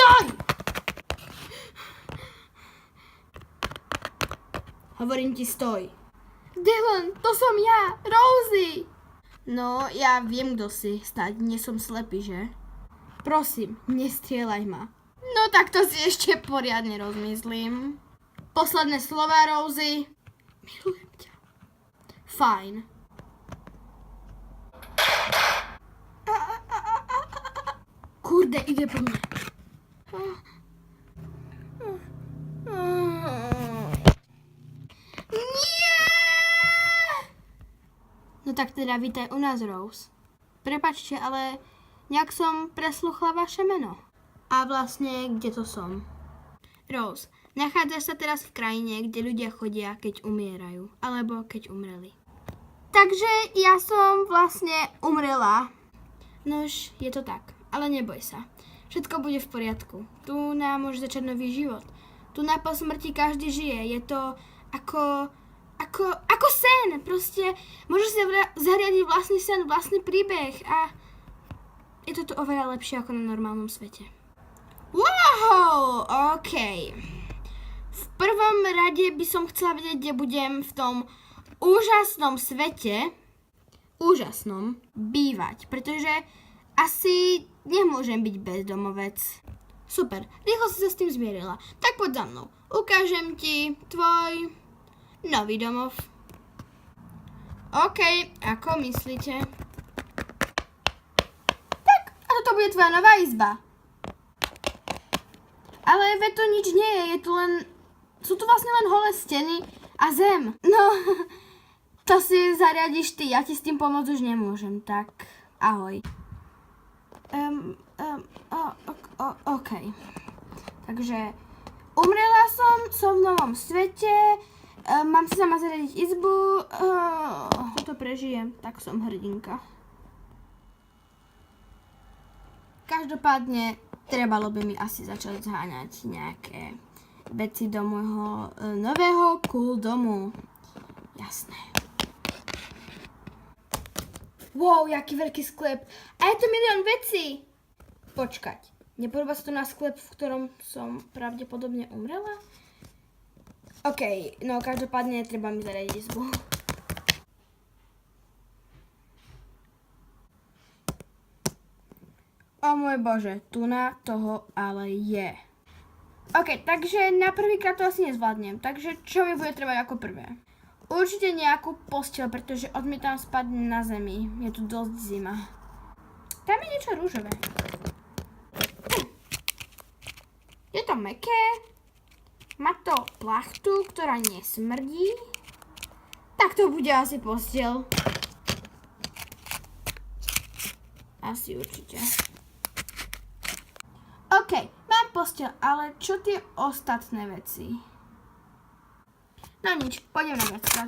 Stoj! Hovorím ti, stoj. Dylan, to som ja, Rosie. No, ja viem, kto si. Snáď nie som slepý, že? Prosím, nestrieľaj ma. No tak to si ešte poriadne rozmyslím. Posledné slova, Rosie. Milujem ťa. Fajn. Kurde, ide po mne. Nie! No tak teda vítaj u nás, Rose. Prepačte, ale nejak som presluchla vaše meno. A vlastne, kde to som? Rose, nachádzaš sa teraz v krajine, kde ľudia chodia, keď umierajú. Alebo keď umreli. Takže ja som vlastne umrela. Nož, je to tak. Ale neboj sa. Všetko bude v poriadku. Tu nám môže začať nový život. Tu na po smrti každý žije. Je to ako sen. Proste môžeš si zariadiť vlastný sen, vlastný príbeh a je to tu oveľa lepšie ako na normálnom svete. Wow, OK. V prvom rade by som chcela vedieť, kde budem v tom úžasnom svete, bývať, pretože asi nemôžem byť bezdomovec. Super, rýchlo si sa s tým zmierila. Tak poď za mnou. Ukážem ti tvoj nový domov. OK, ako myslíte? Tak, a toto bude tvoja nová izba. Ale veď to nič nie je, sú tu vlastne len holé steny a zem. No, to si zariadiš ty, ja ti s tým pomôcť už nemôžem, tak ahoj. OK. Takže umrela som v novom svete, mám si sama zariadiť izbu, toto prežijem, tak som hrdinka. Každopádne, trebalo by mi asi začať zháňať nejaké veci do môjho nového cool domu. Jasné. Wow, jaký veľký sklep. A je to milión vecí. Počkať, nepodobá sa to na sklep, v ktorom som pravdepodobne umrela? OK, no každopádne treba mi zariadiť izbu. O môj bože, tu na toho ale je. OK, takže na prvýkrát to asi nezvládnem, takže čo mi bude trebať ako prvé? Určite nejakú posteľ, pretože odmietam spať na zemi. Je tu dosť zima. Tam je niečo rúžové. Je to mäkké. Má to plachtu, ktorá nesmrdí. Tak to bude asi posteľ. Asi určite. OK, mám posteľ, ale čo tie ostatné veci? No nič, pôjdem na viackrát.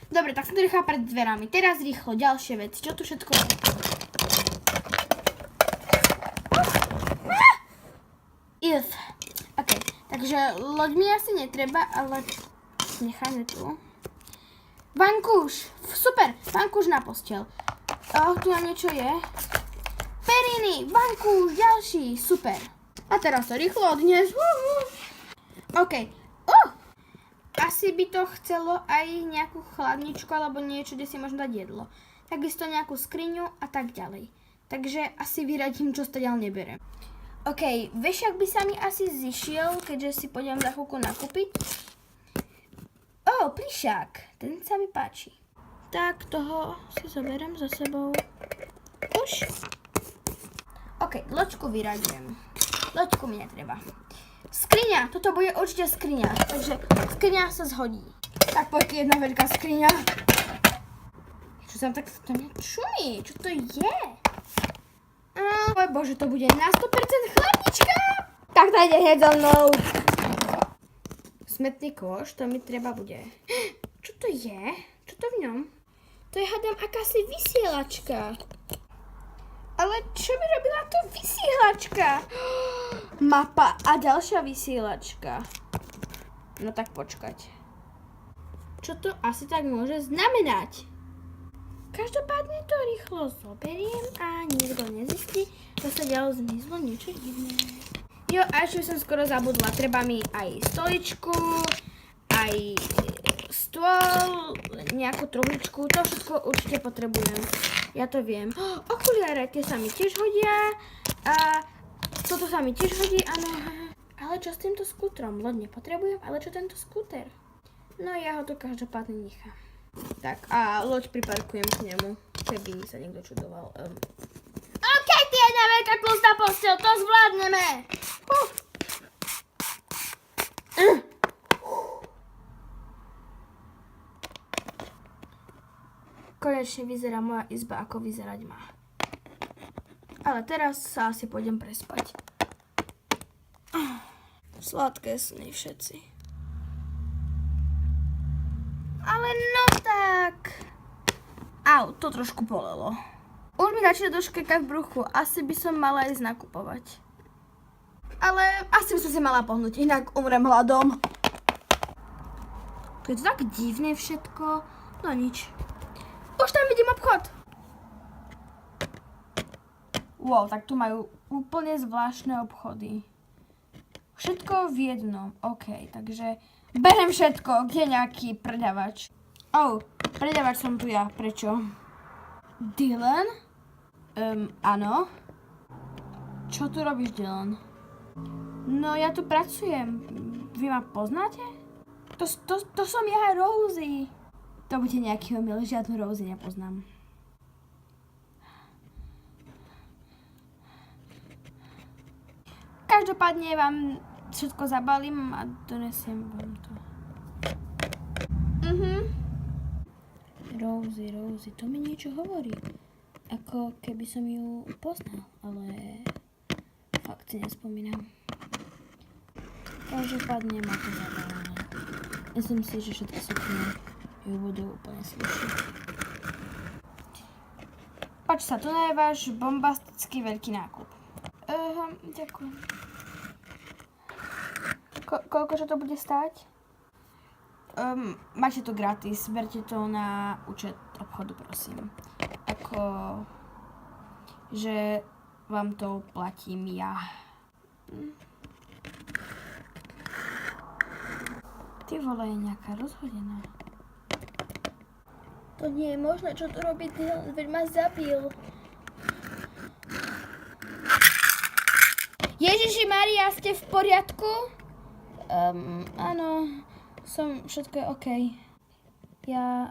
Dobre, tak som to nechala pred dverami. Teraz rýchlo, ďalšie veci. Čo tu všetko je? OK, takže loď mi asi netreba, ale necháme tu. Vankúš, super, vankúš na posteľ. Tu na niečo je. Periny, vankúš, ďalší, super. A teraz to rýchlo odniesť. OK. Asi by to chcelo aj nejakú chladničku alebo niečo, kde si možno dať jedlo. Takisto nejakú skriňu a tak ďalej. Takže asi vyradím, čo stadiaľ neberem. OK, vešiak by sa mi asi zišiel, keďže si pôjdem za chvíľku nakúpiť. Plišák, ten sa mi páči. Tak, toho si zoberiem za sebou. Už. OK, loďku vyraďujem. Loďku mi netreba. Skriňa, toto bude určite skriňa, takže skriňa sa zhodí. Tak poďte jedna veľká skriňa. Čo sa tak šumí? Čo to je? Môj bože, to bude na 100% chladnička. Tak dajte hneď za mnou. Smetný koš, to mi treba bude. Čo to je? Čo to v ňom? To je, hádam, akási vysielačka. Ale čo by robila to vysielačka? Mapa a ďalšia vysielačka. No tak počkať. Čo to asi tak môže znamenať? Každopádne to rýchlo zoberiem a nikto nezistí, že sa ďalej zmizlo niečo divné. Jo, a ešte som skoro zabudla. Treba mi aj stoličku, aj stôl, nejakú truhličku. To všetko určite potrebujem. Ja to viem. Okuliare, tie sa mi tiež hodia. A toto sa mi tiež hodí, áno. Ale čo s týmto skútrom? Loď nepotrebujem, ale čo tento skúter? No ja ho tu každopádne nechám. Tak a loď priparkujem k nemu, keby sa niekto čudoval. OK, ty jedna veľká tlustá posteľ, to zvládneme. Konečne vyzerá moja izba, ako vyzerať má. Ale teraz sa asi pôjdem prespať. Sladké sny všetci. Ale no tak. Au, to trošku bolelo. Už mi začne doškekať v bruchu. Asi by som mala ísť nakupovať. Ale asi by som si mala pohnúť, inak umrem hladom. To je to tak divné všetko. No nič. Už tam vidím obchod. Wow, tak tu majú úplne zvláštne obchody. Všetko v jednom. OK, takže berem všetko. Kde je nejaký predavač? Predavač som tu ja. Prečo? Dylan? Áno. Čo tu robíš, Dylan? No, ja tu pracujem. Vy ma poznáte? To som ja, Rosie. To bude nejaký omyl, žiadnu Rosie nepoznám. Každopádne vám všetko zabalím a donesiem vám to. Rosie, to mi niečo hovorí. Ako keby som ju poznal, ale fakt si nespomínam. Každopádne má to zabalené. Myslím si, že všetky sukne ju budú úplne slušiť. Páči sa, to je váš bombastický veľký nákup. Ďakujem. Koľkože to bude stáť? Máte to gratis, berte to na účet obchodu, prosím. Že vám to platím ja. Ty vole, je nejaká rozhodená. To nie je možné, čo tu robí Dylan, veď ma zabil. Ježiši Maria, ste v poriadku? Áno, všetko je OK. Ja